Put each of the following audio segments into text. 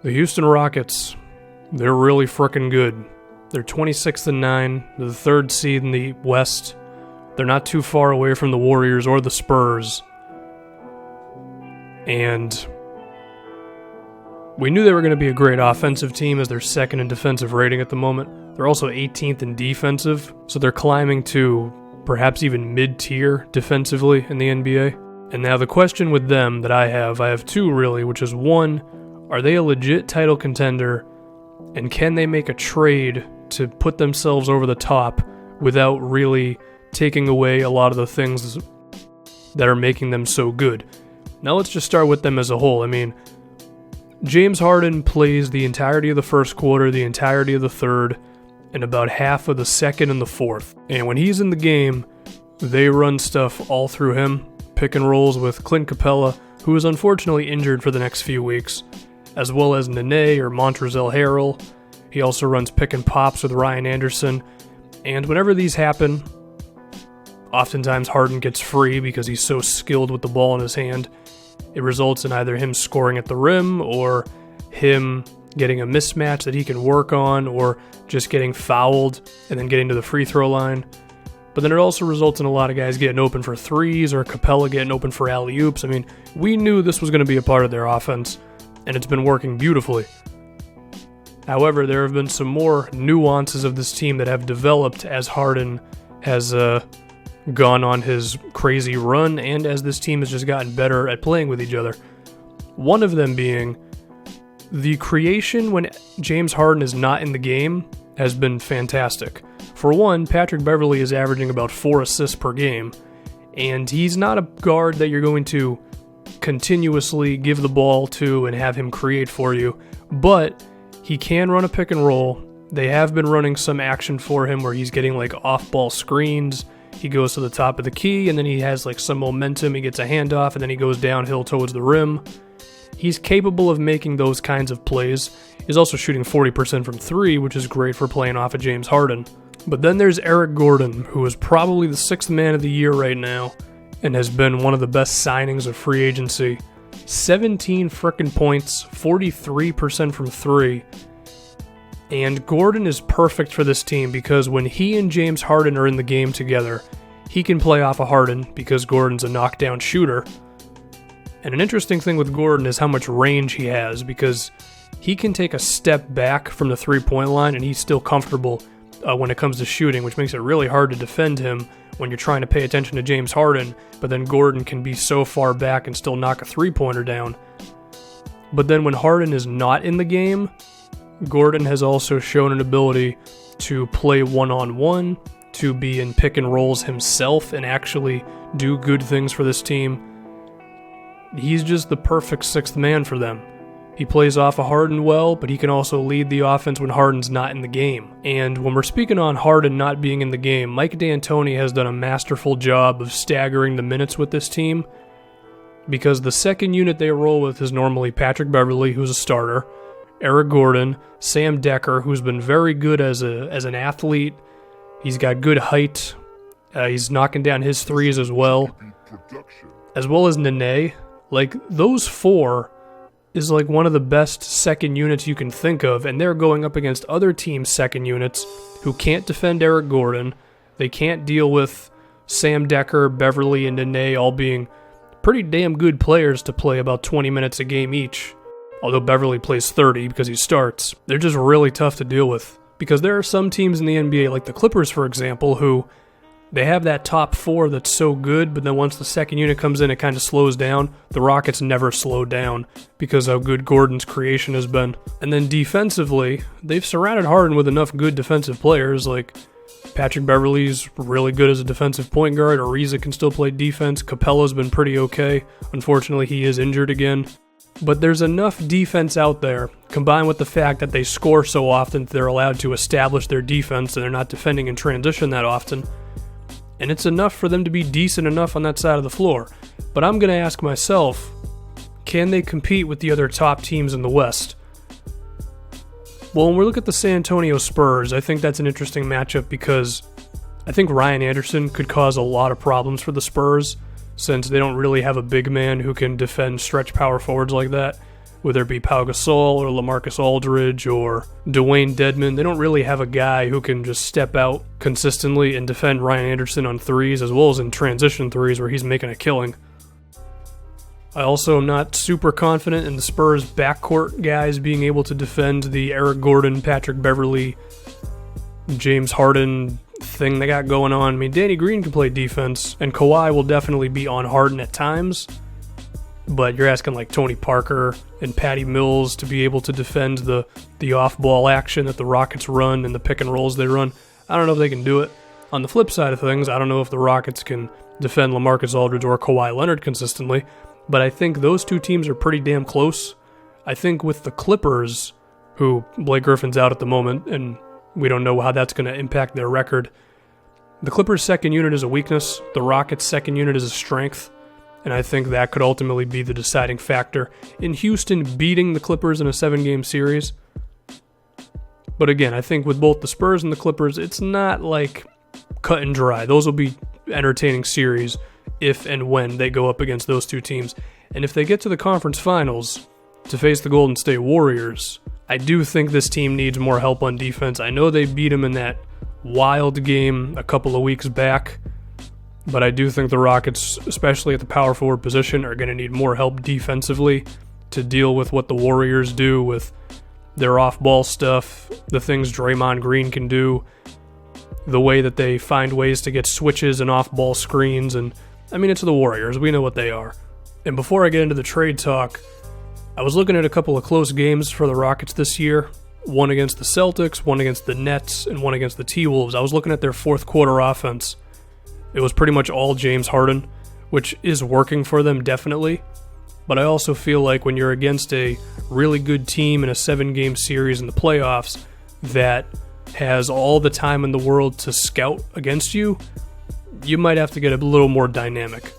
The Houston Rockets, they're really frickin' good. They're 26-9, they're the third seed in the West. They're not too far away from the Warriors or the Spurs. And we knew they were going to be a great offensive team as they're second in defensive rating at the moment. They're also 18th in defensive, so they're climbing to perhaps even mid-tier defensively in the NBA. And now the question with them that I have two really, which is one, are they a legit title contender, and can they make a trade to put themselves over the top without really taking away a lot of the things that are making them so good? Now let's just start with them as a whole. I mean, James Harden plays the entirety of the first quarter, the entirety of the third, and about half of the second and the fourth. And when he's in the game, they run stuff all through him, pick and rolls with Clint Capella, who is unfortunately injured for the next few weeks, as well as Nene or Montrezl Harrell. He also runs pick and pops with Ryan Anderson. And whenever these happen, oftentimes Harden gets free because he's so skilled with the ball in his hand. It results in either him scoring at the rim or him getting a mismatch that he can work on, or just getting fouled and then getting to the free throw line. But then it also results in a lot of guys getting open for threes or Capella getting open for alley-oops. I mean, we knew this was going to be a part of their offense, and it's been working beautifully. However, there have been some more nuances of this team that have developed as Harden has gone on his crazy run, and as this team has just gotten better at playing with each other. One of them being the creation when James Harden is not in the game has been fantastic. For one, Patrick Beverley is averaging about 4 assists per game, and he's not a guard that you're going to continuously give the ball to and have him create for you, but he can run a pick and roll. They have been running some action for him where he's getting like off-ball screens. He goes to the top of the key, and then he has like some momentum. He gets a handoff, and then he goes downhill towards the rim. He's capable of making those kinds of plays. He's also shooting 40% from 3, which is great for playing off of James Harden. But then there's Eric Gordon, who is probably the 6th man of the year right now, and has been one of the best signings of free agency. 17 frickin' points, 43% from 3. And Gordon is perfect for this team because when he and James Harden are in the game together, he can play off of Harden because Gordon's a knockdown shooter. And an interesting thing with Gordon is how much range he has, because he can take a step back from the three-point line and he's still comfortable when it comes to shooting, which makes it really hard to defend him when you're trying to pay attention to James Harden, but then Gordon can be so far back and still knock a three-pointer down. But then when Harden is not in the game, Gordon has also shown an ability to play one-on-one, to be in pick and rolls himself and actually do good things for this team. He's just the perfect 6th man for them. He plays off of Harden well, but he can also lead the offense when Harden's not in the game. And when we're speaking on Harden not being in the game, Mike D'Antoni has done a masterful job of staggering the minutes with this team, because the second unit they roll with is normally Patrick Beverley, who's a starter, Eric Gordon, Sam Decker, who's been very good as an athlete. He's got good height. He's knocking down his threes as well as Nene. Like, those 4 is like one of the best second units you can think of, and they're going up against other teams' second units who can't defend Eric Gordon. They can't deal with Sam Decker, Beverley, and Nene all being pretty damn good players to play about 20 minutes a game each. Although Beverley plays 30 because he starts. They're just really tough to deal with. Because there are some teams in the NBA, like the Clippers, for example, who they have that top 4 that's so good, but then once the second unit comes in, it kind of slows down. The Rockets never slow down because of how good Gordon's creation has been. And then defensively, they've surrounded Harden with enough good defensive players. Like Patrick Beverley's really good as a defensive point guard. Ariza can still play defense. Capella's been pretty okay. Unfortunately, he is injured again. But there's enough defense out there, combined with the fact that they score so often that they're allowed to establish their defense and they're not defending in transition that often. And it's enough for them to be decent enough on that side of the floor. But I'm going to ask myself, can they compete with the other top teams in the West? Well, when we look at the San Antonio Spurs, I think that's an interesting matchup because I think Ryan Anderson could cause a lot of problems for the Spurs, since they don't really have a big man who can defend stretch power forwards like that. whether it be Pau Gasol or LaMarcus Aldridge or Dwayne Dedmon. They don't really have a guy who can just step out consistently and defend Ryan Anderson on threes, as well as in transition threes where he's making a killing. I also am not super confident in the Spurs backcourt guys being able to defend the Eric Gordon, Patrick Beverley, James Harden thing they got going on. I mean, Danny Green can play defense, and Kawhi will definitely be on Harden at times, but you're asking like Tony Parker and Patty Mills to be able to defend the off-ball action that the Rockets run and the pick and rolls they run. I don't know if they can do it. On the flip side of things, I don't know if the Rockets can defend LaMarcus Aldridge or Kawhi Leonard consistently, but I think those two teams are pretty damn close. I think with the Clippers, who Blake Griffin's out at the moment, and we don't know how that's going to impact their record. The Clippers' second unit is a weakness. The Rockets' second unit is a strength. And I think that could ultimately be the deciding factor in Houston beating the Clippers in a 7-game series. But again, I think with both the Spurs and the Clippers, it's not like cut and dry. Those will be entertaining series if and when they go up against those two teams. And if they get to the conference finals to face the Golden State Warriors, I do think this team needs more help on defense. I know they beat them in that wild game a couple of weeks back, but I do think the Rockets, especially at the power forward position, are going to need more help defensively to deal with what the Warriors do with their off-ball stuff, the things Draymond Green can do, the way that they find ways to get switches and off-ball screens. And I mean, it's the Warriors. We know what they are. And before I get into the trade talk, I was looking at a couple of close games for the Rockets this year. One against the Celtics, one against the Nets, and one against the T-Wolves. I was looking at their fourth quarter offense. It was pretty much all James Harden, which is working for them definitely. But I also feel like when you're against a really good team in a 7-game series in the playoffs that has all the time in the world to scout against you, you might have to get a little more dynamic.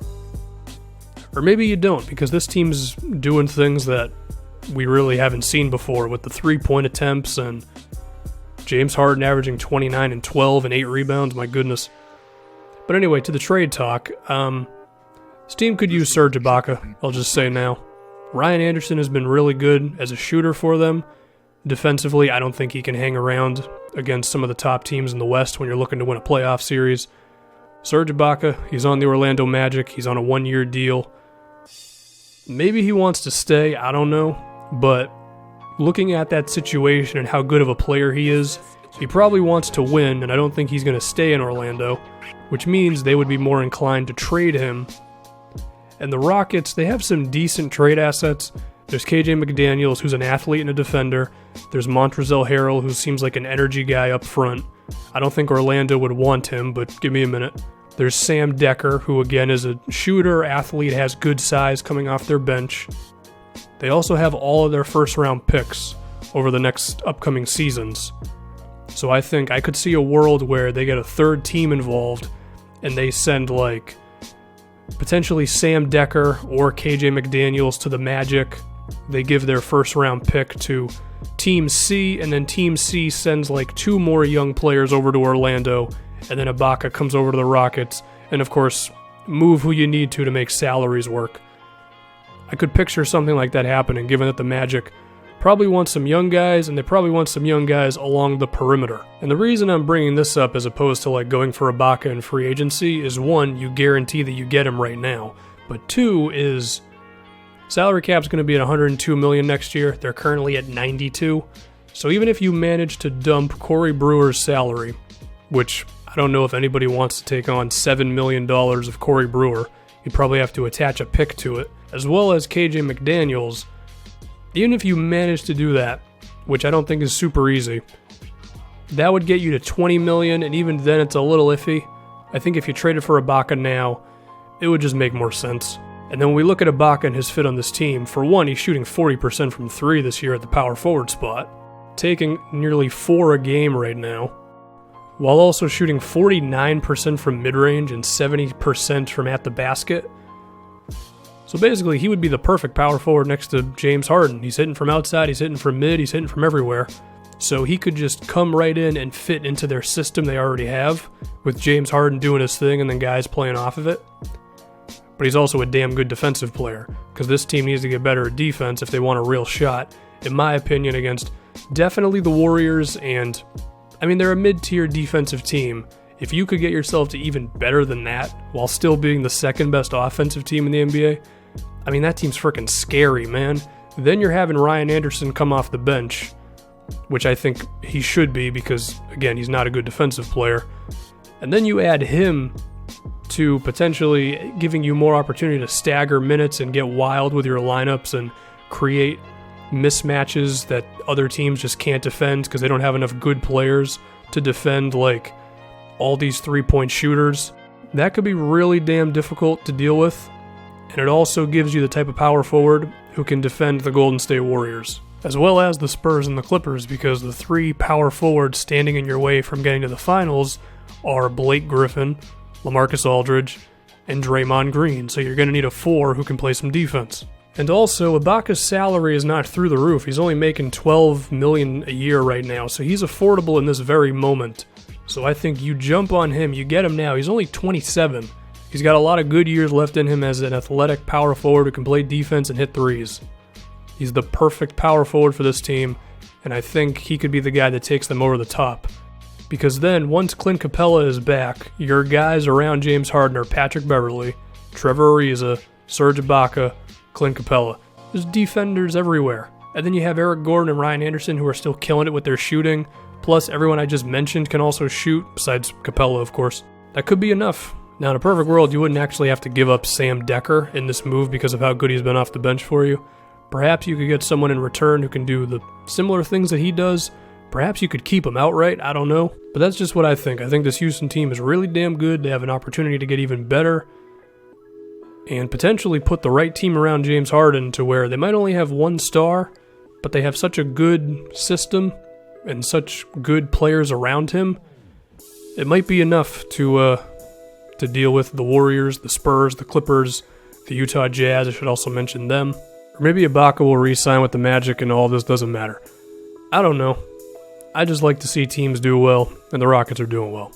Or maybe you don't, because this team's doing things that we really haven't seen before with the 3-point attempts and James Harden averaging 29 and 12 and 8 rebounds. My goodness. But anyway, to the trade talk. This team could use Serge Ibaka, I'll just say now. Ryan Anderson has been really good as a shooter for them. Defensively, I don't think he can hang around against some of the top teams in the West when you're looking to win a playoff series. Serge Ibaka, he's on the Orlando Magic. He's on a 1-year deal. Maybe he wants to stay, I don't know. But looking at that situation and how good of a player he is, he probably wants to win, and I don't think he's going to stay in Orlando, which means they would be more inclined to trade him. And the Rockets, they have some decent trade assets. There's KJ McDaniels, who's an athlete and a defender. There's Montrezl Harrell, who seems like an energy guy up front. I don't think Orlando would want him, but give me a minute. There's Sam Decker, who again is a shooter, athlete, has good size coming off their bench. They also have all of their first-round picks over the next upcoming seasons. So I think I could see a world where they get a third team involved and they send like potentially Sam Decker or KJ McDaniels to the Magic. They give their first-round pick to Team C, and then Team C sends like 2 more young players over to Orlando, and then Ibaka comes over to the Rockets, and of course, move who you need to make salaries work. I could picture something like that happening, given that the Magic probably want some young guys, and they probably want some young guys along the perimeter. And the reason I'm bringing this up as opposed to like going for Ibaka in free agency is 1, you guarantee that you get him right now, but 2 is salary cap's going to be at $102 million next year. They're currently at $92. So even if you manage to dump Corey Brewer's salary, which I don't know if anybody wants to take on $7 million of Corey Brewer, you'd probably have to attach a pick to it, as well as KJ McDaniels. Even if you manage to do that, which I don't think is super easy, that would get you to $20 million, and even then it's a little iffy. I think if you traded for Ibaka now, it would just make more sense. And then when we look at Ibaka and his fit on this team, for 1, he's shooting 40% from 3 this year at the power forward spot, taking nearly 4 a game right now, while also shooting 49% from mid-range and 70% from at the basket. So basically, he would be the perfect power forward next to James Harden. He's hitting from outside, he's hitting from mid, he's hitting from everywhere. So he could just come right in and fit into their system they already have, with James Harden doing his thing and then guys playing off of it. but he's also a damn good defensive player, because this team needs to get better at defense if they want a real shot, in my opinion, against definitely the Warriors, and, I mean, they're a mid-tier defensive team. If you could get yourself to even better than that, while still being the second best offensive team in the NBA, I mean, that team's freaking scary, man. Then you're having Ryan Anderson come off the bench, which I think he should be because, again, he's not a good defensive player. And then you add him to potentially giving you more opportunity to stagger minutes and get wild with your lineups and create mismatches that other teams just can't defend because they don't have enough good players to defend, like all these three-point shooters. That could be really damn difficult to deal with, and it also gives you the type of power forward who can defend the Golden State Warriors, as well as the Spurs and the Clippers, because the three power forwards standing in your way from getting to the finals are Blake Griffin, LaMarcus Aldridge, and Draymond Green, so you're going to need a four who can play some defense. And also, Ibaka's salary is not through the roof. He's only making $12 million a year right now, so he's affordable in this very moment. So I think you jump on him, you get him now. He's only 27. He's got a lot of good years left in him as an athletic power forward who can play defense and hit threes. He's the perfect power forward for this team, and I think he could be the guy that takes them over the top. Because then, once Clint Capella is back, your guys around James Harden are Patrick Beverley, Trevor Ariza, Serge Ibaka, Clint Capella. There's defenders everywhere. And then you have Eric Gordon and Ryan Anderson who are still killing it with their shooting. Plus, everyone I just mentioned can also shoot, besides Capella, of course. That could be enough. Now, in a perfect world, you wouldn't actually have to give up Sam Decker in this move because of how good he's been off the bench for you. Perhaps you could get someone in return who can do the similar things that he does. Perhaps you could keep him outright, I don't know. But that's just what I think. I think this Houston team is really damn good. They have an opportunity to get even better and potentially put the right team around James Harden to where they might only have one star, but they have such a good system and such good players around him. It might be enough to deal with the Warriors, the Spurs, the Clippers, the Utah Jazz. I should also mention them. Or maybe Ibaka will re-sign with the Magic and all this doesn't matter. I don't know. I just like to see teams do well, and the Rockets are doing well.